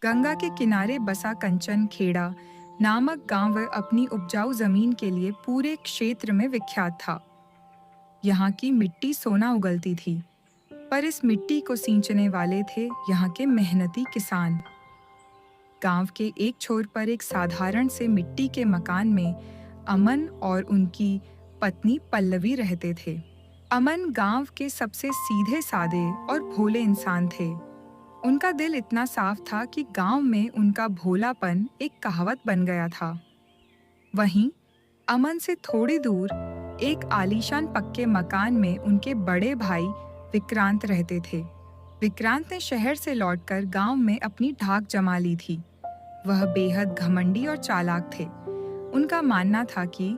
गंगा के किनारे बसा कंचन खेड़ा नामक गांव अपनी उपजाऊ जमीन के लिए पूरे क्षेत्र में विख्यात था। यहाँ की मिट्टी सोना उगलती थी, पर इस मिट्टी को सींचने वाले थे यहाँ के मेहनती किसान। गांव के एक छोर पर एक साधारण से मिट्टी के मकान में अमन और उनकी पत्नी पल्लवी रहते थे। अमन गांव के सबसे सीधे साधे और भोले इंसान थे। उनका दिल इतना साफ था कि गांव में उनका भोलापन एक कहावत बन गया था। वहीं अमन से थोड़ी दूर एक आलीशान पक्के मकान में उनके बड़े भाई विक्रांत रहते थे। विक्रांत ने शहर से लौटकर गांव में अपनी ढाक जमा ली थी। वह बेहद घमंडी और चालाक थे। उनका मानना था कि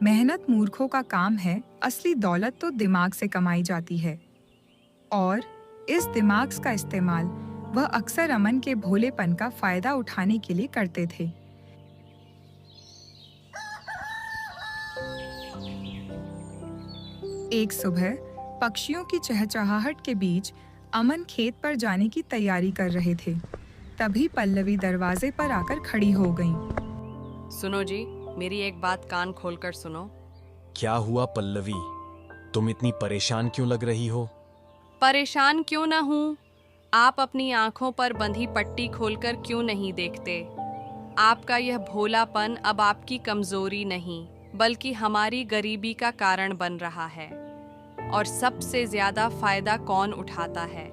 मेहनत मूर्खों का काम है, असली दौलत तो दिमाग से कमाई जाती है। और इस दिमाग का इस्तेमाल वह अक्सर अमन के भोलेपन का फायदा उठाने के लिए करते थे। एक सुबह पक्षियों की चहचहाहट के बीच अमन खेत पर जाने की तैयारी कर रहे थे। तभी पल्लवी दरवाजे पर आकर खड़ी हो गईं। सुनो जी, मेरी एक बात कान खोलकर सुनो। क्या हुआ पल्लवी? तुम इतनी परेशान क्यों लग रही हो? परेशान क्यों ना हूँ? आप अपनी आंखों पर बंधी पट्टी खोलकर क्यों नहीं देखते? आपका यह भोलापन अब आपकी कमजोरी नहीं, बल्कि हमारी गरीबी का कारण बन रहा है। और सबसे ज्यादा फायदा कौन उठाता है?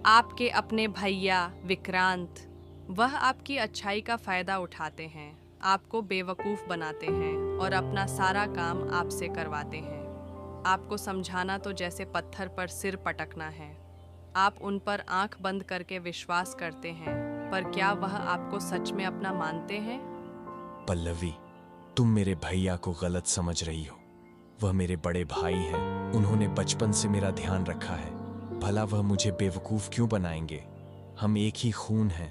आपके अपने भैया विक्रांत। वह आपकी अच्छाई का फायदा उठाते हैं, आपको बेवकूफ़ बनाते हैं और अपना सारा काम आपसे करवाते हैं। आपको समझाना तो जैसे पत्थर पर सिर पटकना है। आप उन पर आंख बंद करके विश्वास करते हैं, पर क्या वह आपको सच में अपना मानते हैं? पल्लवी, तुम मेरे भैया को गलत समझ रही हो। वह मेरे बड़े भाई हैं। उन्होंने बचपन से मेरा ध्यान रखा है। भला वह मुझे बेवकूफ़ क्यों बनाएंगे? हम एक ही खून हैं।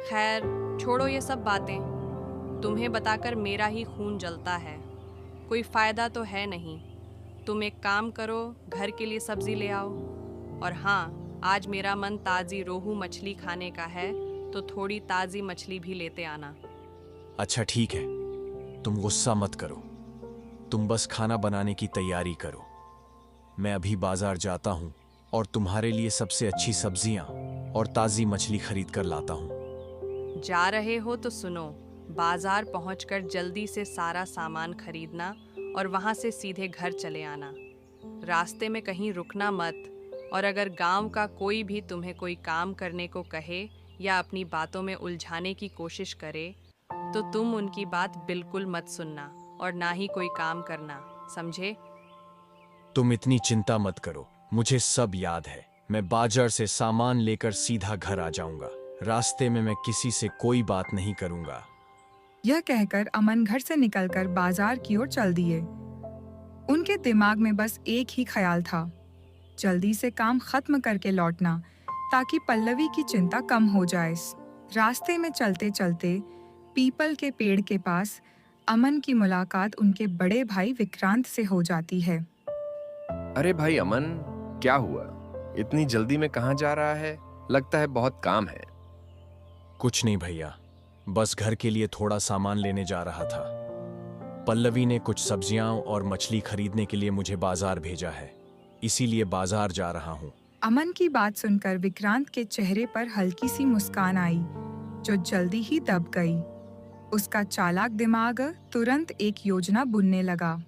खैर, छोड़ो ये सब बातें। तुम्हें बताकर मेरा ही खून जलता है। कोई फ़ायदा तो है नहीं। तुम एक काम करो, घर के लिए सब्ज़ी ले आओ। और हाँ, आज मेरा मन ताज़ी रोहू मछली खाने का है, तो थोड़ी ताज़ी मछली भी लेते आना। अच्छा ठीक है, तुम गुस्सा मत करो। तुम बस खाना बनाने की तैयारी करो। मैं अभी बाजार जाता हूँ और तुम्हारे लिए सबसे अच्छी सब्जियाँ और ताज़ी मछली खरीद कर लाता हूँ। जा रहे हो तो सुनो, बाजार पहुंचकर जल्दी से सारा सामान खरीदना और वहां से सीधे घर चले आना। रास्ते में कहीं रुकना मत। और अगर गांव का कोई भी तुम्हें कोई काम करने को कहे या अपनी बातों में उलझाने की कोशिश करे, तो तुम उनकी बात बिल्कुल मत सुनना और ना ही कोई काम करना, समझे? तुम इतनी चिंता मत करो, मुझे सब याद है। मैं बाजार से सामान लेकर सीधा घर आ जाऊंगा। रास्ते में मैं किसी से कोई बात नहीं करूंगा। यह कहकर अमन घर से निकलकर बाजार की ओर चल दिए। उनके दिमाग में बस एक ही ख्याल था, जल्दी से काम खत्म करके लौटना, ताकि पल्लवी की चिंता कम हो जाए। रास्ते में चलते चलते पीपल के पेड़ के पास अमन की मुलाकात उनके बड़े भाई विक्रांत से हो जाती है। अरे भाई अमन, क्या हुआ? इतनी जल्दी में कहाँ जा रहा है? लगता है बहुत काम है। कुछ नहीं भैया, बस घर के लिए थोड़ा सामान लेने जा रहा था। पल्लवी ने कुछ सब्जियां और मछली खरीदने के लिए मुझे बाजार भेजा है, इसीलिए बाजार जा रहा हूँ। अमन की बात सुनकर विक्रांत के चेहरे पर हल्की सी मुस्कान आई, जो जल्दी ही दब गई। उसका चालाक दिमाग तुरंत एक योजना बुनने लगा।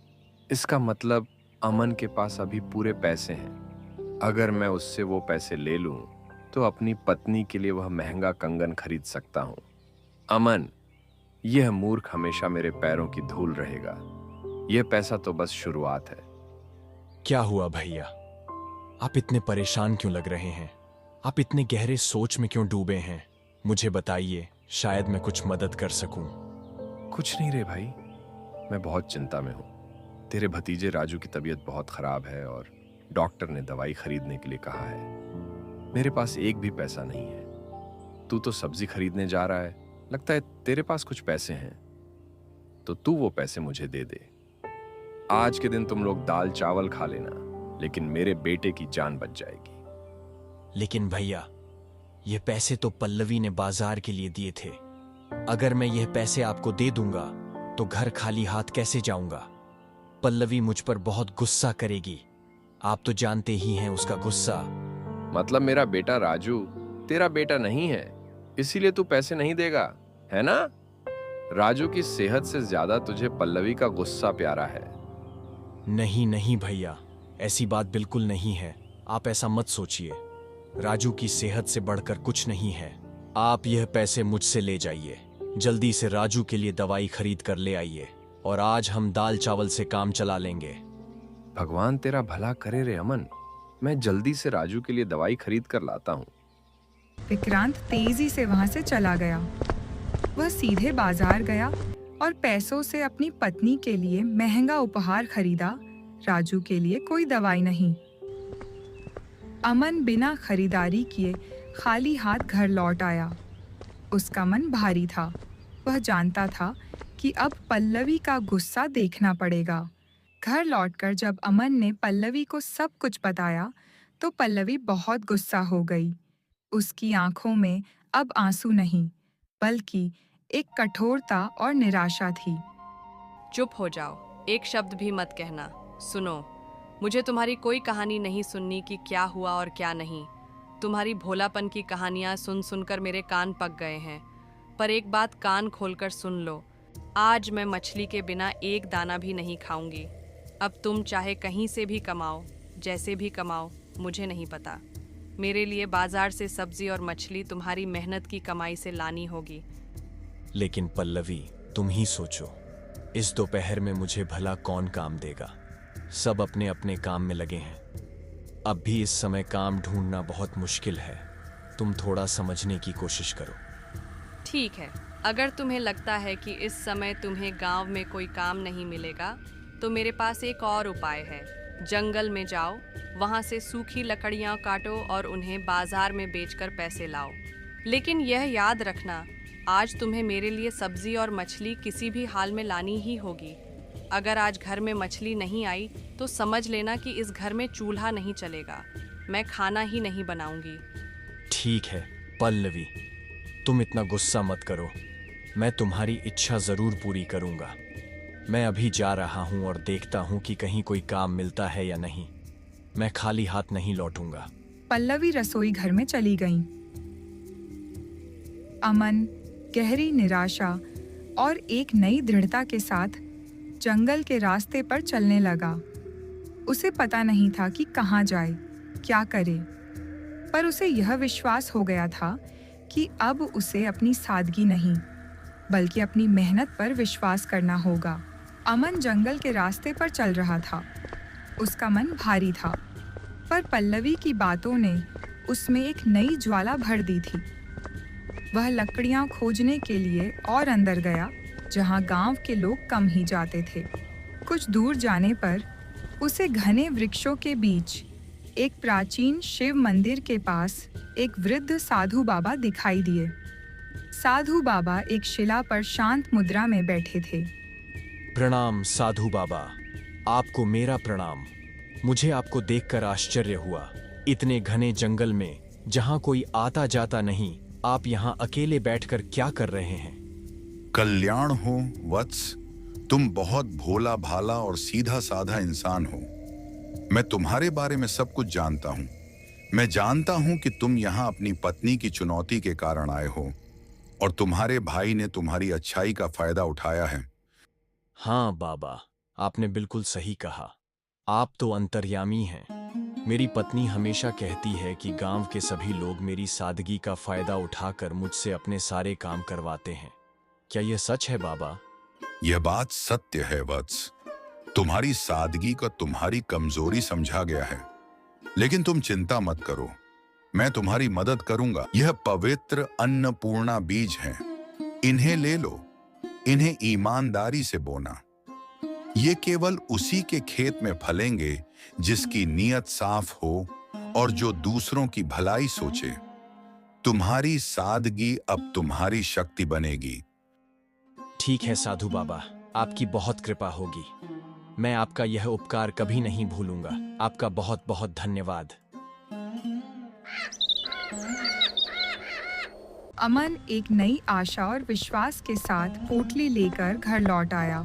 इसका मतलब अमन के पास अभी पूरे पैसे हैं। अगर मैं उससे वो पैसे ले लूं, तो अपनी पत्नी के लिए वह महंगा कंगन खरीद सकता हूं। अमन, यह मूर्ख हमेशा मेरे पैरों की धूल रहेगा। यह पैसा तो बस शुरुआत है। क्या हुआ भैया? आप इतने परेशान क्यों लग रहे हैं? आप इतने गहरे सोच में क्यों डूबे हैं? मुझे बताइए, शायद मैं कुछ मदद कर सकूं। कुछ नहीं रे भाई, मैं बहुत चिंता में हूं। तेरे भतीजे राजू की तबीयत बहुत खराब है और डॉक्टर ने दवाई खरीदने के लिए कहा है। मेरे पास एक भी पैसा नहीं है। तू तो सब्जी खरीदने जा रहा है, लगता है तेरे पास कुछ पैसे हैं, तो तू वो पैसे मुझे दे दे। आज के दिन तुम लोग दाल चावल खा लेना, लेकिन मेरे बेटे की जान बच जाएगी। लेकिन भैया, ये पैसे तो पल्लवी ने बाजार के लिए दिए थे। अगर मैं यह पैसे आपको दे दूंगा तो घर खाली हाथ कैसे जाऊंगा? पल्लवी मुझ पर बहुत गुस्सा करेगी। आप तो जानते ही हैं उसका गुस्सा। मतलब मेरा बेटा राजू तेरा बेटा नहीं है, इसीलिए तू पैसे नहीं देगा, है ना? राजू की सेहत से ज्यादा तुझे पल्लवी का गुस्सा प्यारा है। नहीं नहीं भैया, ऐसी बात बिल्कुल नहीं है। आप ऐसा मत सोचिए। राजू की सेहत से बढ़कर कुछ नहीं है। आप यह पैसे मुझसे ले जाइए। जल्दी से राजू के लिए दवाई खरीद कर ले आइए और आज हम दाल चावल से काम चला लेंगे। भगवान तेरा भला करे रे अमन, मैं जल्दी से राजू के लिए दवाई खरीद कर लाता हूँ। विक्रांत तेजी से वहां से चला गया। वह सीधे बाजार गया और पैसों से अपनी पत्नी के लिए महंगा उपहार खरीदा। राजू के लिए कोई दवाई नहीं। अमन बिना खरीदारी किए खाली हाथ घर लौट आया। उसका मन भारी था। वह जानता था कि अब पल्लवी का गुस्सा देखना पड़ेगा। घर लौटकर जब अमन ने पल्लवी को सब कुछ बताया तो पल्लवी बहुत गुस्सा हो गई। उसकी आंखों में अब आंसू नहीं, बल्कि एक कठोरता और निराशा थी। चुप हो जाओ, एक शब्द भी मत कहना। सुनो, मुझे तुम्हारी कोई कहानी नहीं सुननी कि क्या हुआ और क्या नहीं। तुम्हारी भोलापन की कहानियां सुन सुनकर मेरे कान पक गए हैं। पर एक बात कान खोलकर सुन लो, आज मैं मछली के बिना एक दाना भी नहीं खाऊंगी। अब तुम चाहे कहीं से भी कमाओ, जैसे भी कमाओ, मुझे नहीं पता। मेरे लिए बाजार से सब्जी और मछली तुम्हारी मेहनत की कमाई से लानी होगी। लेकिन पल्लवी, तुम ही सोचो, इस दोपहर में मुझे भला कौन काम देगा? सब अपने अपने काम में लगे हैं। अब भी इस समय काम ढूंढना बहुत मुश्किल है। तुम थोड़ा समझने की कोशिश करो। ठीक है, अगर तुम्हें लगता है कि इस समय तुम्हें गांव में कोई काम नहीं मिलेगा तो मेरे पास एक और उपाय है। जंगल में जाओ, वहां से सूखी लकड़ियां काटो और उन्हें बाजार में बेचकर पैसे लाओ। लेकिन यह याद रखना, आज तुम्हें मेरे लिए सब्जी और मछली किसी भी हाल में लानी ही होगी। अगर आज घर में मछली नहीं आई तो समझ लेना कि इस घर में चूल्हा नहीं चलेगा। मैं खाना ही नहीं बनाऊंगी। ठीक है पल्लवी, तुम इतना गुस्सा मत करो। मैं तुम्हारी इच्छा जरूर पूरी करूंगा। मैं अभी जा रहा हूं और देखता हूं कि कहीं कोई काम मिलता है या नहीं। मैं खाली हाथ नहीं लौटूंगा। पल्लवी रसोई घर में चली गई। अमन गहरी निराशा और एक नई दृढ़ता के साथ जंगल के रास्ते पर चलने लगा। उसे पता नहीं था कि कहाँ जाए, क्या करे, पर उसे यह विश्वास हो गया था कि अब उसे अपनी सादगी नहीं, बल्कि अपनी मेहनत पर विश्वास करना होगा। अमन जंगल के रास्ते पर चल रहा था। उसका मन भारी था, पर पल्लवी की बातों ने उसमें एक नई ज्वाला भर दी थी। वह लकड़ियां खोजने के लिए और अंदर गया, जहां गांव के लोग कम ही जाते थे। कुछ दूर जाने पर उसे घने वृक्षों के बीच एक प्राचीन शिव मंदिर के पास एक वृद्ध साधु बाबा दिखाई दिए। साधु बाबा एक शिला पर शांत मुद्रा में बैठे थे। प्रणाम साधु बाबा, आपको मेरा प्रणाम। मुझे आपको देखकर आश्चर्य हुआ। इतने घने जंगल में जहां कोई आता जाता नहीं, आप यहां अकेले बैठकर क्या कर रहे हैं? कल्याण हो वत्स, तुम बहुत भोला भाला और सीधा साधा इंसान हो। मैं तुम्हारे बारे में सब कुछ जानता हूँ। मैं जानता हूँ कि तुम यहाँ अपनी पत्नी की चुनौती के कारण आए हो और तुम्हारे भाई ने तुम्हारी अच्छाई का फायदा उठाया है। हाँ बाबा, आपने बिल्कुल सही कहा। आप तो अंतर्यामी हैं। मेरी पत्नी हमेशा कहती है कि गांव के सभी लोग मेरी सादगी का फायदा उठाकर मुझसे अपने सारे काम करवाते हैं। क्या यह सच है बाबा? यह बात सत्य है वत्स। तुम्हारी सादगी को तुम्हारी कमजोरी समझा गया है, लेकिन तुम चिंता मत करो, मैं तुम्हारी मदद करूंगा। यह पवित्र अन्नपूर्णा बीज हैं। इन्हें ले लो, इन्हें ईमानदारी से बोना। ये केवल उसी के खेत में फलेंगे जिसकी नीयत साफ हो और जो दूसरों की भलाई सोचे। तुम्हारी सादगी अब तुम्हारी शक्ति बनेगी। ठीक है साधु बाबा, आपकी बहुत कृपा होगी। मैं आपका यह उपकार कभी नहीं भूलूंगा। आपका बहुत बहुत धन्यवाद। अमन एक नई आशा और विश्वास के साथ पोटली लेकर घर लौट आया।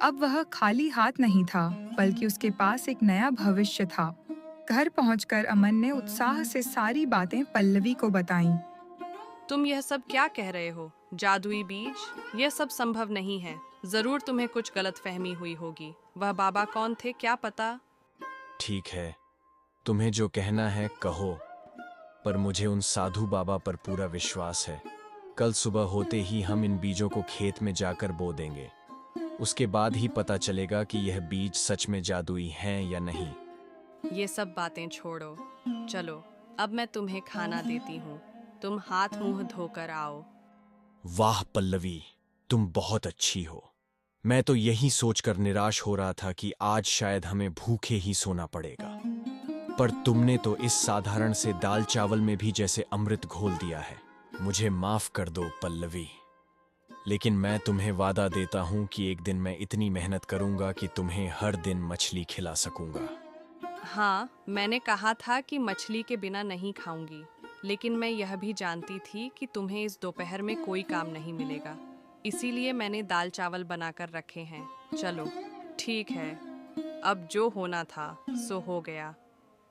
अब वह खाली हाथ नहीं था, बल्कि उसके पास एक नया भविष्य था। घर पहुंचकर अमन ने उत्साह से सारी बातें पल्लवी को बताईं। तुम यह सब क्या कह रहे हो? जादुई बीज? यह सब संभव नहीं है। जरूर तुम्हें कुछ गलतफहमी हुई होगी। वह बाबा कौन थे, क्या पता? ठीक है, तुम्हें जो कहना है कहो, पर मुझे उन साधु बाबा पर पूरा विश्वास है। कल सुबह होते ही हम इन बीजों को खेत में जाकर बो देंगे। उसके बाद ही पता चलेगा कि यह बीज सच में जादुई हैं या नहीं। ये सब बातें छोड़ो, चलो अब मैं तुम्हें खाना देती हूँ। तुम हाथ मुंह धोकर आओ। वाह पल्लवी, तुम बहुत अच्छी हो। मैं तो यही सोचकर निराश हो रहा था कि आज शायद हमें भूखे ही सोना पड़ेगा, पर तुमने तो इस साधारण से दाल चावल में भी जैसे अमृत घोल दिया है। मुझे माफ कर दो पल्लवी, लेकिन मैं तुम्हें वादा देता हूं कि एक दिन मैं इतनी मेहनत करूंगा कि तुम्हें हर दिन मछली खिला सकूंगा। हाँ, मैंने कहा था कि मछली के बिना नहीं खाऊंगी, लेकिन मैं यह भी जानती थी कि तुम्हें इस दोपहर में कोई काम नहीं मिलेगा, इसीलिए मैंने दाल चावल बनाकर रखे हैं। चलो ठीक है, अब जो होना था सो हो गया।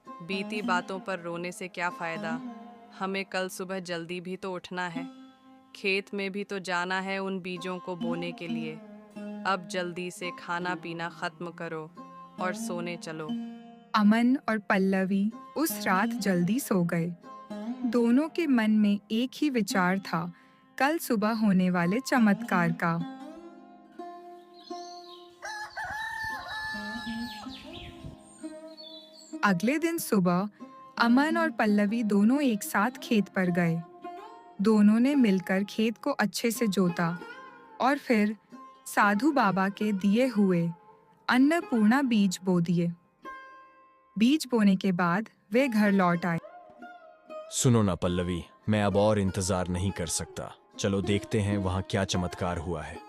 बीती बातों पर रोने से क्या फायदा? हमें कल सुबह जल्दी भी तो उठना है। खेत में भी तो जाना है उन बीजों को बोने के लिए। अब जल्दी से खाना पीना खत्म करो और सोने चलो। अमन और पल्लवी उस रात जल्दी सो गए। दोनों के मन में एक ही विचार था, कल सुबह होने वाले चमत्कार का। अगले दिन सुबह अमन और पल्लवी दोनों एक साथ खेत पर गए। दोनों ने मिलकर खेत को अच्छे से जोता और फिर साधु बाबा के दिए हुए अन्नपूर्णा बीज बो दिए। बीज बोने के बाद वे घर लौट आए। सुनो ना पल्लवी, मैं अब और इंतजार नहीं कर सकता। चलो देखते हैं वहां क्या चमत्कार हुआ है।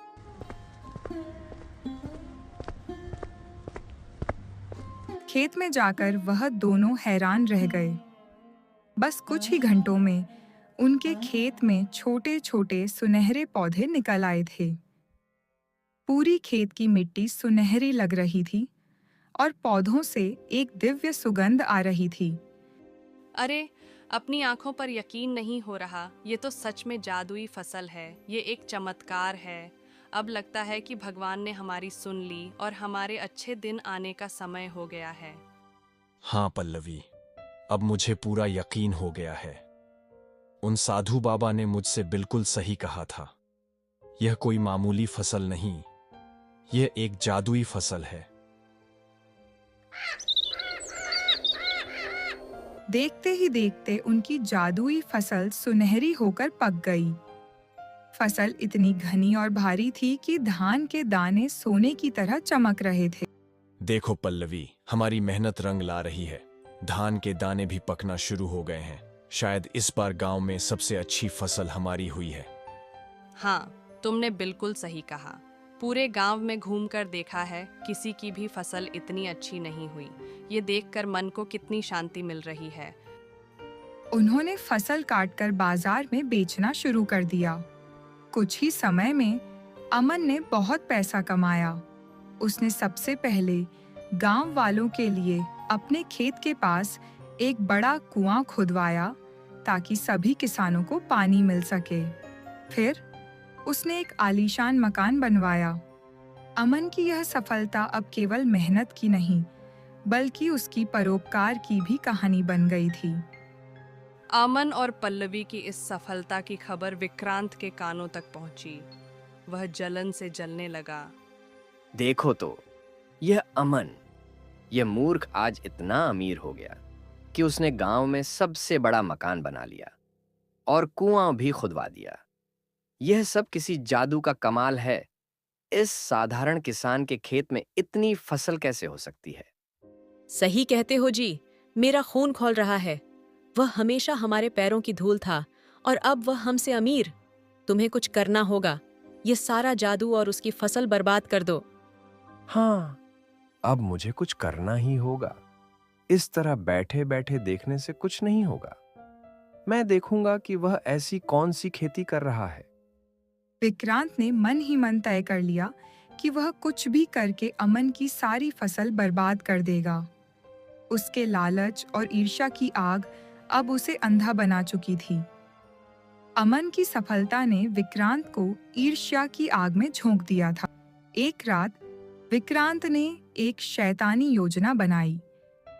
खेत में जाकर वह दोनों हैरान रह गए। बस कुछ ही घंटों में उनके खेत में छोटे छोटे सुनहरे पौधे निकल आए थे। पूरी खेत की मिट्टी सुनहरी लग रही थी और पौधों से एक दिव्य सुगंध आ रही थी। अरे, अपनी आंखों पर यकीन नहीं हो रहा। ये तो सच में जादुई फसल है। ये एक चमत्कार है। अब लगता है कि भगवान ने हमारी सुन ली और हमारे अच्छे दिन आने का समय हो गया है। हाँ पल्लवी, अब मुझे पूरा यकीन हो गया है। उन साधु बाबा ने मुझसे बिल्कुल सही कहा था। यह कोई मामूली फसल नहीं, यह एक जादुई फसल है। देखते ही देखते उनकी जादुई फसल सुनहरी होकर पक गई। फसल इतनी घनी और भारी थी कि धान के दाने सोने की तरह चमक रहे थे। देखो पल्लवी, हमारी मेहनत रंग ला रही है। धान के दाने भी पकना शुरू हो गए हैं। शायद इस बार गांव में सबसे अच्छी फसल हमारी हुई है। हाँ, तुमने बिल्कुल सही कहा। पूरे गांव में घूमकर देखा है, किसी की भी फसल इतनी अच्छी नहीं हुई। ये देखकर मन को कितनी शांति मिल रही है। उन्होंने फसल काटकर बाजार में बेचना शुरू कर दिया। कुछ ही समय में अमन ने बहुत पैसा कमाया। उसने सबसे पहले गांव वालों के लिए अपने खेत के पास एक बड़ा कुआं खुदवाया ताकि सभी किसानों को पानी मिल सके। फिर उसने एक आलीशान मकान बनवाया। अमन की यह सफलता अब केवल मेहनत की नहीं, बल्कि उसकी परोपकार की भी कहानी बन गई थी। अमन और पल्लवी की इस सफलता की खबर विक्रांत के कानों तक पहुंची। वह जलन से जलने लगा। देखो तो, यह अमन, यह मूर्ख आज इतना अमीर हो गया कि उसने गांव में सबसे बड़ा मकान बना लिया और कुआं भी खुदवा दिया। यह सब किसी जादू का कमाल है। इस साधारण किसान के खेत में इतनी फसल कैसे हो सकती है? सही कहते हो जी, मेरा खून खौल रहा है। वह हमेशा हमारे पैरों की धूल था और अब वह हमसे अमीर। तुम्हें कुछ करना होगा। ये सारा जादू और उसकी फसल बर्बाद कर दो। हाँ, अब मुझे कुछ करना ही होगा। इस तरह बैठे बैठे देखने से कुछ नहीं होगा। मैं देखूंगा कि वह ऐसी कौन सी खेती कर रहा है। विक्रांत ने मन ही मन तय कर लिया कि वह कुछ भी करके अमन की सारी फसल बर्बाद कर देगा। उसके लालच और ईर्ष्या की आग अब उसे अंधा बना चुकी थी। अमन की सफलता ने विक्रांत को ईर्ष्या की आग में झोंक दिया था। एक रात विक्रांत ने एक शैतानी योजना बनाई।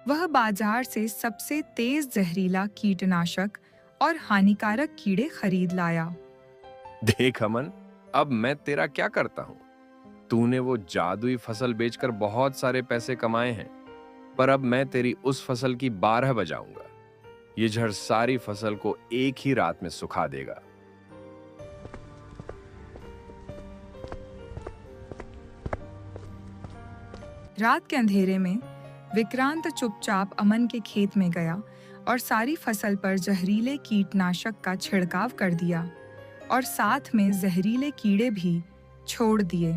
वह बाजार से सबसे तेज जहरीला कीटनाशक और हानिकारक कीड़े खरीद लाया। देख अमन, अब मैं तेरा क्या करता हूँ। तूने वो जादुई फसल बेचकर बहुत सारे पैसे कमाए हैं, पर अब मैं तेरी उस फसल की 12 बजाऊंगा। ये झड़ सारी फसल को एक ही रात में सुखा देगा। रात के अंधेरे में विक्रांत चुपचाप अमन के खेत में गया और सारी फसल पर जहरीले कीटनाशक का छिड़काव कर दिया और साथ में जहरीले कीड़े भी छोड़ दिए।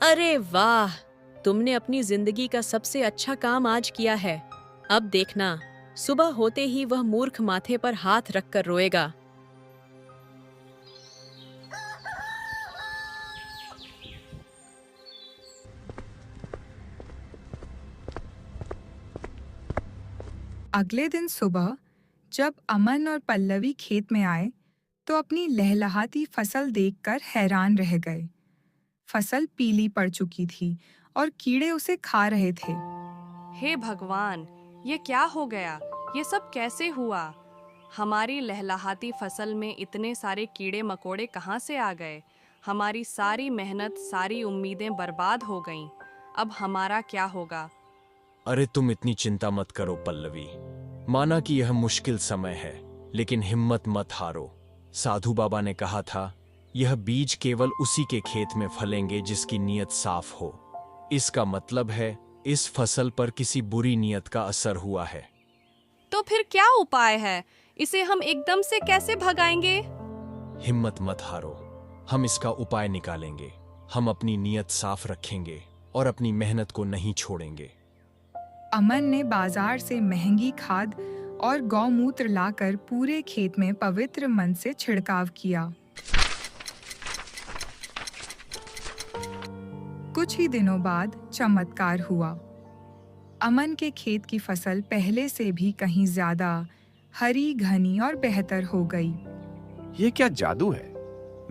अरे वाह, तुमने अपनी जिंदगी का सबसे अच्छा काम आज किया है। अब देखना, सुबह होते ही वह मूर्ख माथे पर हाथ रखकर रोएगा। अगले दिन सुबह जब अमन और पल्लवी खेत में आए तो अपनी लहलहाती फसल देखकर हैरान रह गए। फसल पीली पड़ चुकी थी और कीड़े उसे खा रहे थे। हे भगवान, ये क्या हो गया? ये सब कैसे हुआ? हमारी लहलहाती फसल में इतने सारे कीड़े मकोड़े कहाँ से आ गए? हमारी सारी मेहनत, सारी उम्मीदें बर्बाद हो गईं। अब हमारा क्या होगा? अरे तुम इतनी चिंता मत करो पल्लवी। माना कि यह मुश्किल समय है, लेकिन हिम्मत मत हारो। साधु बाबा ने कहा था, यह बीज केवल उसी के खेत में फलेंगे जिसकी नीयत साफ हो। इसका मतलब है इस फसल पर किसी बुरी नीयत का असर हुआ है। तो फिर क्या उपाय है? इसे हम एकदम से कैसे भगाएंगे? हिम्मत मत हारो, हम इसका उपाय निकालेंगे। हम अपनी नीयत साफ रखेंगे और अपनी मेहनत को नहीं छोड़ेंगे। अमन ने बाजार से महंगी खाद और गौमूत्र लाकर पूरे खेत में पवित्र मन से छिड़काव किया। कुछ ही दिनों बाद चमत्कार हुआ। अमन के खेत की फसल पहले से भी कहीं ज्यादा हरी, घनी और बेहतर हो गई। ये क्या जादू है?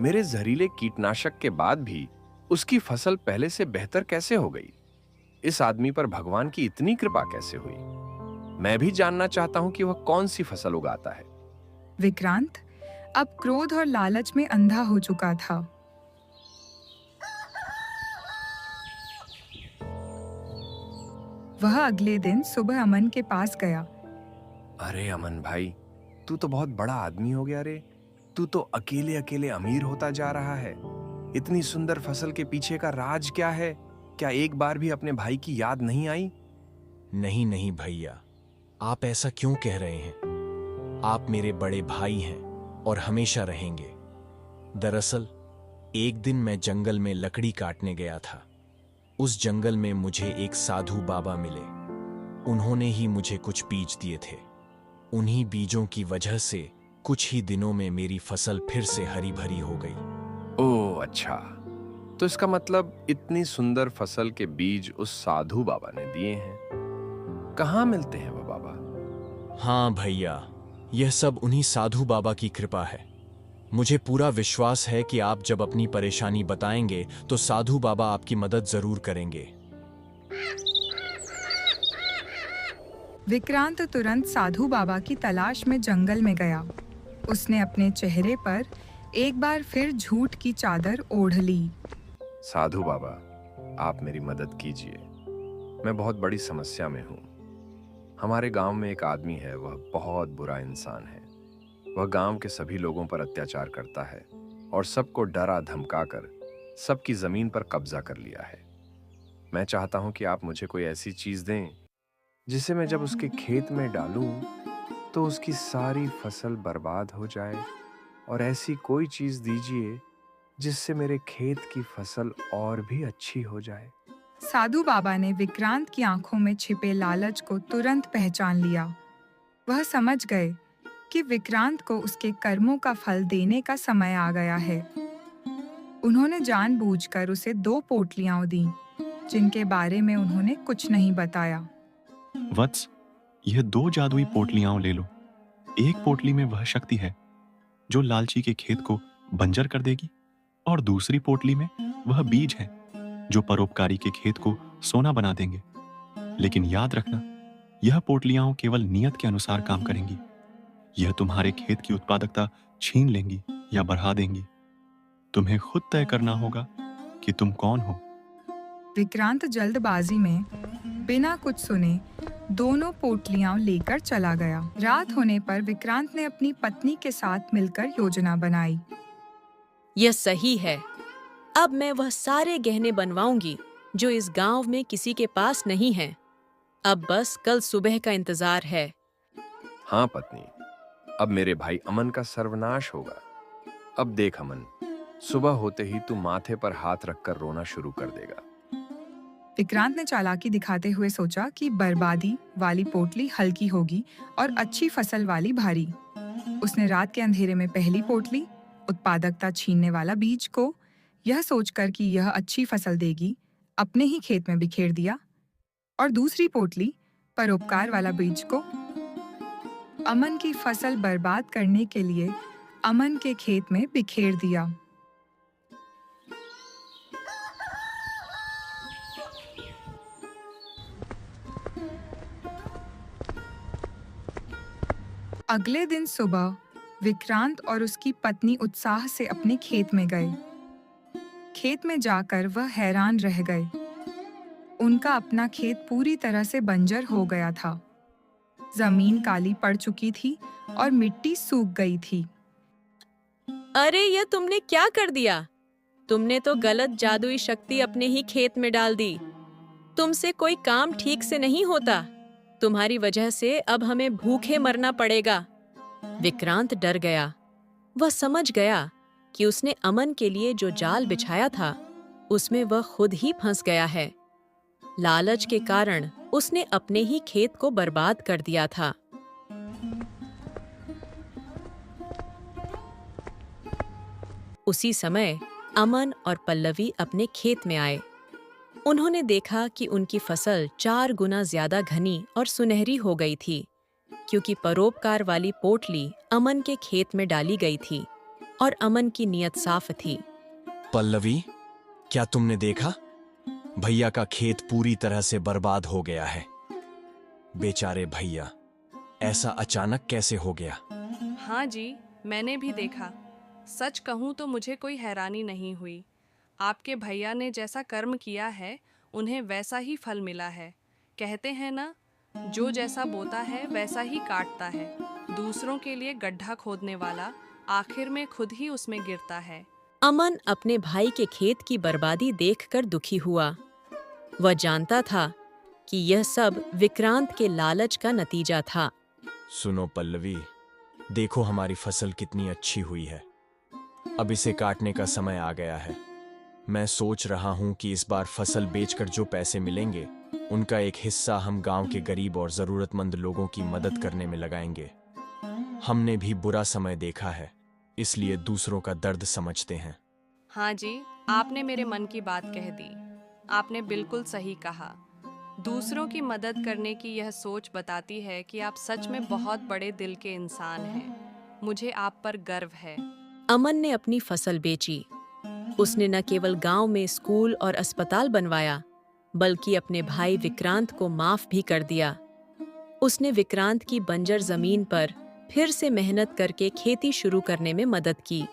मेरे जहरीले कीटनाशक के बाद भी उसकी फसल पहले से बेहतर कैसे हो गई? इस आदमी पर भगवान की इतनी कृपा कैसे हुई? मैं भी जानना चाहता हूं कि वह कौन सी फसल उगाता है। विक्रांत अब क्रोध और लालच में अंधा हो चुका था। वह अगले दिन सुबह अमन के पास गया। अरे अमन भाई, तू तो बहुत बड़ा आदमी हो गया रे। तू तो अकेले अकेले अमीर होता जा रहा है। इतनी सुंदर फसल के पीछे का राज क्या है? क्या एक बार भी अपने भाई की याद नहीं आई? नहीं नहीं भैया, आप ऐसा क्यों कह रहे हैं? आप मेरे बड़े भाई हैं और हमेशा रहेंगे। दरअसल एक दिन मैं जंगल में लकड़ी काटने गया था। उस जंगल में मुझे एक साधु बाबा मिले। उन्होंने ही मुझे कुछ बीज दिए थे। उन्हीं बीजों की वजह से कुछ ही दिनों में मेरी फसल फिर से हरी भरी हो गई। ओह अच्छा, तो इसका मतलब इतनी सुंदर फसल के बीज उस साधु बाबा ने दिए हैं। कहाँ मिलते हैं वो बाबा? हाँ भैया, यह सब उन्हीं साधु बाबा की कृपा है। मुझे पूरा विश्वास है कि आप जब अपनी परेशानी बताएंगे तो साधु बाबा आपकी मदद जरूर करेंगे। विक्रांत तुरंत साधु बाबा की तलाश में जंगल में गया। उसने अपने चेहरे पर एक बार फिर झूठ की चादर ओढ़ ली। साधु बाबा, आप मेरी मदद कीजिए। मैं बहुत बड़ी समस्या में हूँ। हमारे गांव में एक आदमी है, वह बहुत बुरा इंसान है। वह गांव के सभी लोगों पर अत्याचार करता है और सबको डरा धमकाकर सबकी जमीन पर कब्जा कर लिया है। मैं चाहता हूं कि आप मुझे कोई ऐसी चीज दें जिसे मैं जब उसके खेत में डालूं तो उसकी सारी फसल बर्बाद हो जाए, और ऐसी कोई चीज दीजिए जिससे मेरे खेत की फसल और भी अच्छी हो जाए। साधु बाबा ने विक्रांत की आंखों में छिपे लालच को तुरंत पहचान लिया। वह समझ गए कि विक्रांत को उसके कर्मों का फल देने का समय आ गया है। उन्होंने जानबूझकर उसे 2 पोटलियां दी, जिनके बारे में उन्होंने कुछ नहीं बताया। वत्स, यह 2 जादुई पोटलियां ले लो। एक पोटली में वह शक्ति है जो लालची के खेत को बंजर कर देगी, और दूसरी पोटली में वह बीज है जो परोपकारी के खेत को सोना बना देंगे। लेकिन याद रखना, यह पोटलियां केवल नियत के अनुसार काम करेंगी। यह तुम्हारे खेत की उत्पादकता छीन लेंगी या बढ़ा देंगी। तुम्हें खुद तय करना होगा कि तुम कौन हो। विक्रांत जल्दबाजी में बिना कुछ सुने दोनों पोटलियां लेकर चला गया। रात होने पर विक्रांत ने अपनी पत्नी के साथ मिलकर योजना बनाई। यह सही है। अब मैं वह सारे गहने बनवाऊंगी जो इस गांव में किसी के पास नहीं हैं। अब बस कल सुबह का इंतजार है। हाँ पत्नी, अब मेरे भाई अमन का सर्वनाश होगा। अब देख अमन, सुबह होते ही तू माथे पर हाथ रखकर रोना शुरू कर देगा। विक्रांत ने चालाकी दिखाते हुए सोचा कि बर्बादी वाली पोटली हल्की होगी और अच्छी फसल वाली भारी। उसने रात के अंधेरे में पहली पोटली, उत्पादकता छीनने वाला बीज को, यह सोचकर कि यह अच्छी फसल देगी, अपने ही खेत में बिखेर दिया, और दूसरी पोटली, परोपकार वाला बीज को अमन की फसल बर्बाद करने के लिए अमन के खेत में बिखेर दिया। अगले दिन सुबह विक्रांत और उसकी पत्नी उत्साह से अपने खेत में गए। खेत में जाकर वह हैरान रह गए। उनका अपना खेत पूरी तरह से बंजर हो गया था। जमीन काली पड़ चुकी थी और मिट्टी सूख गई थी। अरे, यह तुमने क्या कर दिया? तुमने तो गलत जादुई शक्ति अपने ही खेत में डाल दी। तुमसे कोई काम ठीक से नहीं होता। तुम्हारी वजह से अब हमें भूखे मरना पड़ेगा। विक्रांत डर गया। वह समझ गया कि उसने अमन के लिए जो जाल बिछाया था, उसमें वह खुद ही फंस गया है। लालच के कारण उसने अपने ही खेत को बर्बाद कर दिया था। उसी समय अमन और पल्लवी अपने खेत में आए। उन्होंने देखा कि उनकी फसल 4 गुना ज्यादा घनी और सुनहरी हो गई थी, क्योंकि परोपकार वाली पोटली अमन के खेत में डाली गई थी और अमन की नीयत साफ थी। पल्लवी, क्या तुमने देखा? भैया का खेत पूरी तरह से बर्बाद हो गया है। बेचारे भैया, ऐसा अचानक कैसे हो गया? हाँ जी, मैंने भी देखा। सच कहूँ तो मुझे कोई हैरानी नहीं हुई। आपके भैया ने जैसा कर्म किया है, उन्हें वैसा ही फल मिला है। कहते हैं ना, जो जैसा बोता है वैसा ही काटता है। दूसरों के लिए गड्ढा खोदने वाला आखिर में खुद ही उसमें गिरता है। अमन अपने भाई के खेत की बर्बादी देखकर दुखी हुआ। वह जानता था कि यह सब विक्रांत के लालच का नतीजा था। सुनो पल्लवी, देखो हमारी फसल कितनी अच्छी हुई है। अब इसे काटने का समय आ गया है। मैं सोच रहा हूँ कि इस बार फसल बेचकर जो पैसे मिलेंगे, उनका एक हिस्सा हम गांव के गरीब और जरूरतमंद लोगों की मदद करने में लगाएंगे। हमने भी बुरा समय देखा है, इसलिए दूसरों का दर्द समझते हैं। हाँ जी, आपने मेरे मन की बात कह दी। आपने बिल्कुल सही कहा। दूसरों की मदद करने की यह सोच बताती है कि आप सच में बहुत बड़े दिल के इंसान हैं। मुझे आप पर गर्व है। अमन ने अपनी फसल बेची। उसने न केवल गांव में स्कूल और अस्पताल बनवाया, बल्कि अपने भाई विक्रांत को माफ भी कर दिया। उसने विक्रांत की बंजर जमीन पर फिर से मेहनत करके खेती शुरू करने में मदद की।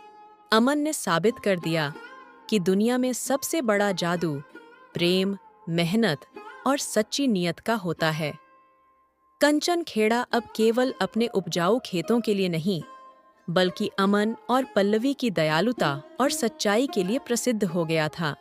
अमन ने साबित कर दिया कि दुनिया में सबसे बड़ा जादू प्रेम, मेहनत और सच्ची नीयत का होता है। कंचन खेड़ा अब केवल अपने उपजाऊ खेतों के लिए नहीं, बल्कि अमन और पल्लवी की दयालुता और सच्चाई के लिए प्रसिद्ध हो गया था।